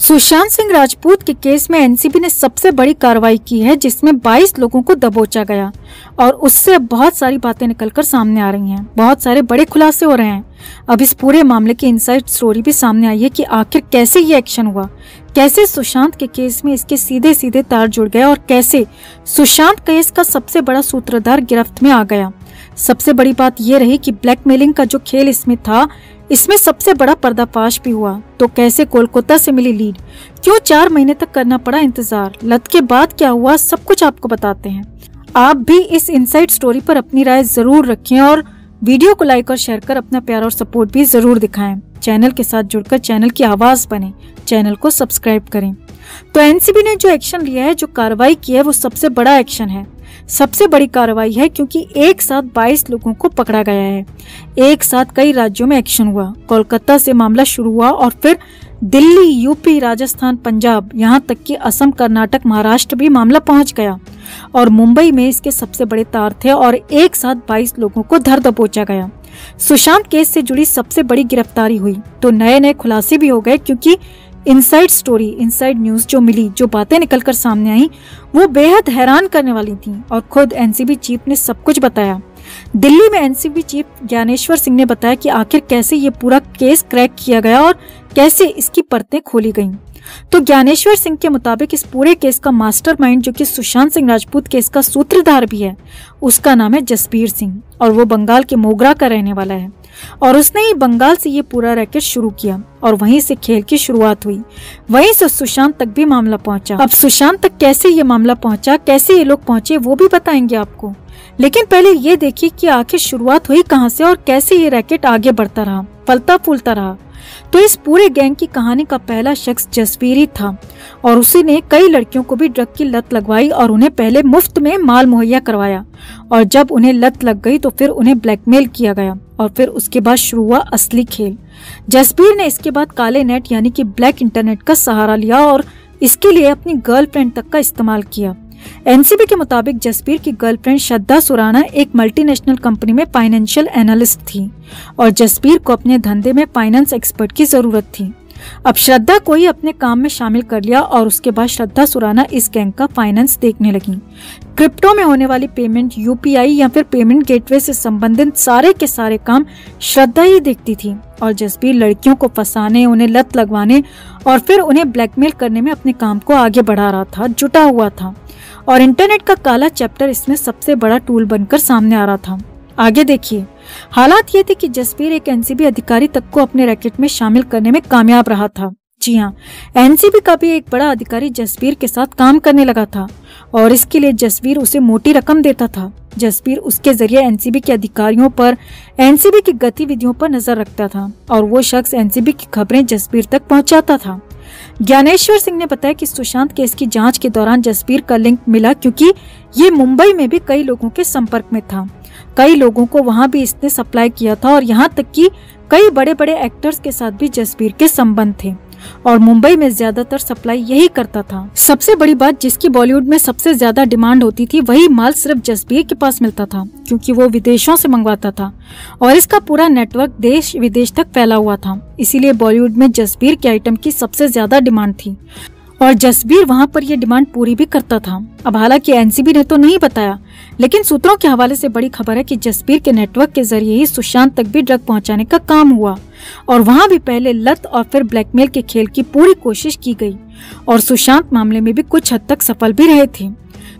सुशांत सिंह राजपूत के केस में एनसीबी ने सबसे बड़ी कार्रवाई की है, जिसमें 22 लोगों को दबोचा गया और उससे बहुत सारी बातें निकलकर सामने आ रही हैं। बहुत सारे बड़े खुलासे हो रहे हैं। अब इस पूरे मामले की इनसाइड स्टोरी भी सामने आई है कि आखिर कैसे ये एक्शन हुआ, कैसे सुशांत के केस में इसके सीधे सीधे तार जुड़ गए और कैसे सुशांत केस का सबसे बड़ा सूत्रधार गिरफ्त में आ गया। सबसे बड़ी बात यह रही कि ब्लैकमेलिंग का जो खेल इसमें था, इसमें सबसे बड़ा पर्दाफाश भी हुआ। तो कैसे कोलकाता से मिली लीड, क्यों 4 महीने तक करना पड़ा इंतजार, लत के बाद क्या हुआ, सब कुछ आपको बताते हैं। आप भी इस इनसाइड स्टोरी पर अपनी राय जरूर रखें और वीडियो को लाइक और शेयर कर अपना प्यार और सपोर्ट भी जरूर दिखाएं। चैनल के साथ जुड़कर चैनल की आवाज बने, चैनल को सब्सक्राइब करें। तो एनसीबी ने जो एक्शन लिया है, जो कार्रवाई की है, वो सबसे बड़ा एक्शन है, सबसे बड़ी कार्रवाई है, क्योंकि एक साथ 22 लोगों को पकड़ा गया है। एक साथ कई राज्यों में एक्शन हुआ। कोलकाता से मामला शुरू हुआ और फिर दिल्ली, यूपी, राजस्थान, पंजाब, यहाँ तक कि असम, कर्नाटक, महाराष्ट्र भी मामला पहुंच गया और मुंबई में इसके सबसे बड़े तार थे और एक साथ 22 लोगों को धर दबोचा गया। सुशांत केस से जुड़ी सबसे बड़ी गिरफ्तारी हुई तो नए नए खुलासे भी हो गए, क्योंकि इनसाइड स्टोरी, इनसाइड न्यूज जो मिली, जो बातें निकलकर सामने आई, वो बेहद हैरान करने वाली थी और खुद एनसीबी चीफ ने सब कुछ बताया। दिल्ली में एनसीबी चीफ ज्ञानेश्वर सिंह ने बताया कि आखिर कैसे ये पूरा केस क्रैक किया गया और कैसे इसकी परतें खोली गईं। तो ज्ञानेश्वर सिंह के मुताबिक इस पूरे केस का मास्टरमाइंड, जो कि सुशांत सिंह राजपूत केस का सूत्रधार भी है, उसका नाम है जसबीर सिंह और वो बंगाल के मोगरा का रहने वाला है और उसने ही बंगाल से ये पूरा रैकेट शुरू किया और वहीं से खेल की शुरुआत हुई। वहीं से सुशांत तक भी मामला पहुंचा। अब सुशांत तक कैसे ये मामला पहुंचा, कैसे ये लोग पहुंचे, वो भी बताएंगे आपको। लेकिन पहले ये देखिए कि आखिर शुरुआत हुई कहां से और कैसे ये रैकेट आगे बढ़ता रहा, फलता फूलता रहा। तो इस पूरे गैंग की कहानी का पहला शख्स जसबीर ही था और उसी ने कई लड़कियों को भी ड्रग की लत लगवाई और उन्हें पहले मुफ्त में माल मुहैया करवाया और जब उन्हें लत लग गई तो फिर उन्हें ब्लैकमेल किया गया और फिर उसके बाद शुरू हुआ असली खेल। जसबीर ने इसके बाद काले नेट यानी कि ब्लैक इंटरनेट का सहारा लिया और इसके लिए अपनी गर्लफ्रेंड तक का इस्तेमाल किया। एनसीबी के मुताबिक जसबीर की गर्लफ्रेंड श्रद्धा सुराना एक मल्टीनेशनल कंपनी में फाइनेंशियल एनालिस्ट थी और जसबीर को अपने धंधे में फाइनेंस एक्सपर्ट की जरूरत थी। अब श्रद्धा को ही अपने काम में शामिल कर लिया और उसके बाद श्रद्धा सुराना इस गैंग का फाइनेंस देखने लगी। क्रिप्टो में होने वाली पेमेंट, यूपीआई या फिर पेमेंट गेटवे से संबंधित सारे के सारे काम श्रद्धा ही देखती थी और जसबीर लड़कियों को फंसाने, उन्हें लत लगवाने और फिर उन्हें ब्लैकमेल करने में अपने काम को आगे बढ़ा रहा था, जुटा हुआ था और इंटरनेट का काला चैप्टर इसमें सबसे बड़ा टूल बनकर सामने आ रहा था। आगे देखिए, हालात ये थे कि जसबीर एक एनसीबी अधिकारी तक को अपने रैकेट में शामिल करने में कामयाब रहा था। जी हाँ, एनसीबी का भी एक बड़ा अधिकारी जसबीर के साथ काम करने लगा था और इसके लिए जसबीर उसे मोटी रकम देता था। जसबीर उसके जरिए एनसीबी के अधिकारियों पर, एनसीबी की गतिविधियों पर नजर रखता था और वो शख्स एनसीबी की खबरें जसबीर तक पहुंचाता था। ज्ञानेश्वर सिंह ने बताया कि सुशांत केस की जांच के दौरान जसबीर का लिंक मिला, क्योंकि ये मुंबई में भी कई लोगों के संपर्क में था। कई लोगों को वहां भी इसने सप्लाई किया था और यहाँ तक कि कई बड़े बड़े एक्टर्स के साथ भी जसबीर के संबंध थे और मुंबई में ज्यादातर सप्लाई यही करता था। सबसे बड़ी बात, जिसकी बॉलीवुड में सबसे ज्यादा डिमांड होती थी, वही माल सिर्फ जसबीर के पास मिलता था, क्योंकि वो विदेशों से मंगवाता था और इसका पूरा नेटवर्क देश विदेश तक फैला हुआ था। इसीलिए बॉलीवुड में जसबीर के आइटम की सबसे ज्यादा डिमांड थी और जसबीर वहां पर ये डिमांड पूरी भी करता था। अब हालांकि एनसीबी ने तो नहीं बताया, लेकिन सूत्रों के हवाले से बड़ी खबर है कि जसबीर के नेटवर्क के जरिए ही सुशांत तक भी ड्रग पहुंचाने का काम हुआ और वहां भी पहले लत और फिर ब्लैकमेल के खेल की पूरी कोशिश की गई और सुशांत मामले में भी कुछ हद तक सफल भी रहे थे।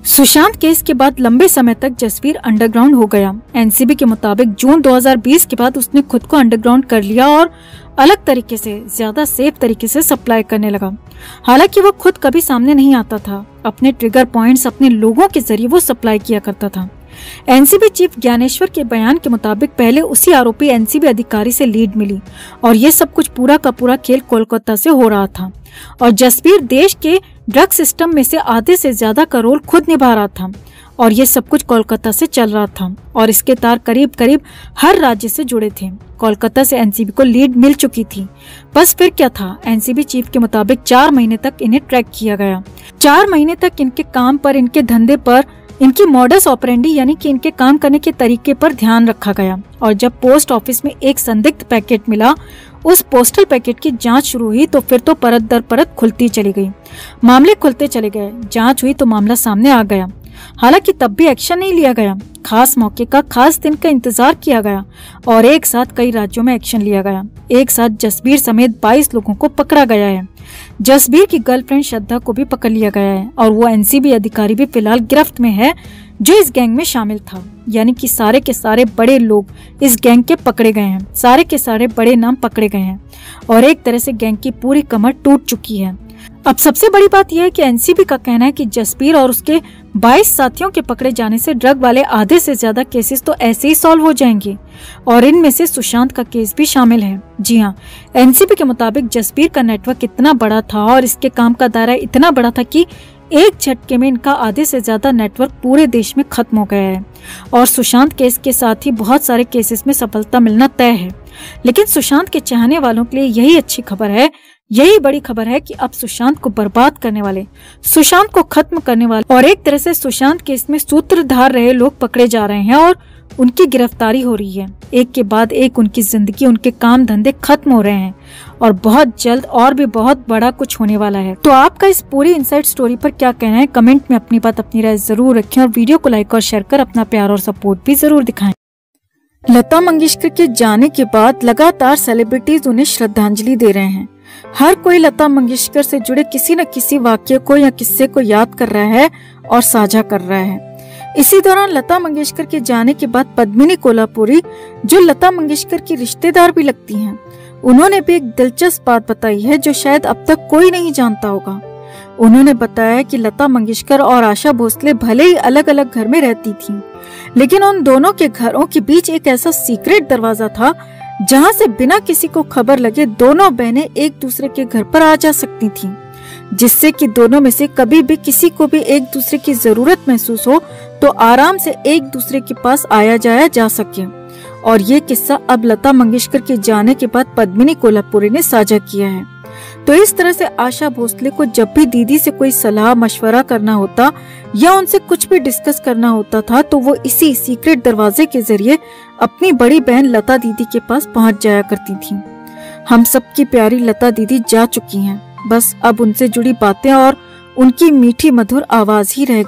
सुशांत केस के बाद लंबे समय तक जसबीर अंडरग्राउंड हो गया। एनसीबी के मुताबिक जून 2020 के बाद उसने खुद को अंडरग्राउंड कर लिया और अलग तरीके से, ज्यादा सेफ तरीके से सप्लाई करने लगा। हालांकि वो खुद कभी सामने नहीं आता था, अपने ट्रिगर पॉइंट्स, अपने लोगों के जरिए वो सप्लाई किया करता था। एनसीबी चीफ ज्ञानेश्वर के बयान के मुताबिक पहले उसी आरोपी एनसीबी अधिकारी से लीड मिली और ये सब कुछ पूरा का पूरा खेल कोलकाता से हो रहा था और जसबीर देश के ड्रग सिस्टम में से आधे से ज्यादा का रोल खुद निभा रहा था और ये सब कुछ कोलकाता से चल रहा था और इसके तार करीब करीब हर राज्य से जुड़े थे। कोलकाता से एनसीबी को लीड मिल चुकी थी। बस फिर क्या था, एनसीबी चीफ के मुताबिक 4 महीने तक इन्हें ट्रैक किया गया। 4 महीने तक इनके काम पर, इनके धंधे पर इनकी मॉडस ऑपरेंडी यानी कि इनके काम करने के तरीके पर ध्यान रखा गया और जब पोस्ट ऑफिस में एक संदिग्ध पैकेट मिला, उस पोस्टल पैकेट की जांच शुरू हुई तो फिर तो परत दर परत खुलती चली गई। मामले खुलते चले गए, जांच हुई तो मामला सामने आ गया। हालांकि तब भी एक्शन नहीं लिया गया। खास मौके का, खास दिन का इंतजार किया गया और एक साथ कई राज्यों में एक्शन लिया गया। एक साथ जसबीर समेत 22 लोगों को पकड़ा गया है। जसबीर की गर्लफ्रेंड श्रद्धा को भी पकड़ लिया गया है और वो एनसीबी अधिकारी भी फिलहाल गिरफ्त में है जो इस गैंग में शामिल था। यानी कि सारे के सारे बड़े लोग इस गैंग के पकड़े गए हैं, सारे के सारे बड़े नाम पकड़े गए हैं और एक तरह से गैंग की पूरी कमर टूट चुकी है। अब सबसे बड़ी बात यह है कि एनसीबी का कहना है कि जसबीर और उसके 22 साथियों के पकड़े जाने से ड्रग वाले आधे से ज्यादा केसेस तो ऐसे ही सॉल्व हो जाएंगे और इनमें से सुशांत का केस भी शामिल है। जी हाँ, एनसीबी के मुताबिक जसबीर का नेटवर्क इतना बड़ा था और इसके काम का दायरा इतना बड़ा था कि एक झटके में इनका आधे से ज्यादा नेटवर्क पूरे देश में खत्म हो गया है और सुशांत केस के साथ ही बहुत सारे केसेस में सफलता मिलना तय है। लेकिन सुशांत के चाहने वालों के लिए यही अच्छी खबर है, यही बड़ी खबर है कि अब सुशांत को बर्बाद करने वाले, सुशांत को खत्म करने वाले और एक तरह से सुशांत केस में सूत्रधार रहे लोग पकड़े जा रहे हैं और उनकी गिरफ्तारी हो रही है। एक के बाद एक उनकी जिंदगी, उनके काम धंधे खत्म हो रहे हैं और बहुत जल्द और भी बहुत बड़ा कुछ होने वाला है। तो आपका इस पूरी इनसाइड स्टोरी पर क्या कहना है? कमेंट में अपनी बात, अपनी राय जरूर रखें और वीडियो को लाइक और शेयर कर अपना प्यार और सपोर्ट भी जरूर दिखाएं। लता मंगेशकर के जाने के बाद लगातार सेलिब्रिटीज उन्हें श्रद्धांजलि दे रहे हैं। हर कोई लता मंगेशकर से जुड़े किसी न किसी वाक्य को या किस्से को याद कर रहा है और साझा कर रहा है। इसी दौरान लता मंगेशकर के जाने के बाद पद्मिनी कोल्हापुरी, जो लता मंगेशकर की रिश्तेदार भी लगती हैं, उन्होंने भी एक दिलचस्प बात बताई है जो शायद अब तक कोई नहीं जानता होगा। उन्होंने बताया कि लता मंगेशकर और आशा भोसले भले ही अलग अलग घर में रहती थीं, लेकिन उन दोनों के घरों के बीच एक ऐसा सीक्रेट दरवाजा था जहां से बिना किसी को खबर लगे दोनों बहनें एक दूसरे के घर पर आ जा सकती थीं, जिससे कि दोनों में से कभी भी किसी को भी एक दूसरे की जरूरत महसूस हो तो आराम से एक दूसरे के पास आया जाया जा सके। और ये किस्सा अब लता मंगेशकर के जाने के बाद पद्मिनी कोल्हापुरी ने साझा किया है। तो इस तरह से आशा भोसले को जब भी दीदी से कोई सलाह मशवरा करना होता या उनसे कुछ भी डिस्कस करना होता था तो वो इसी सीक्रेट दरवाजे के जरिए अपनी बड़ी बहन लता दीदी के पास पहुंच जाया करती थीं। हम सबकी प्यारी लता दीदी जा चुकी हैं, बस अब उनसे जुड़ी बातें और उनकी मीठी मधुर आवाज ही रह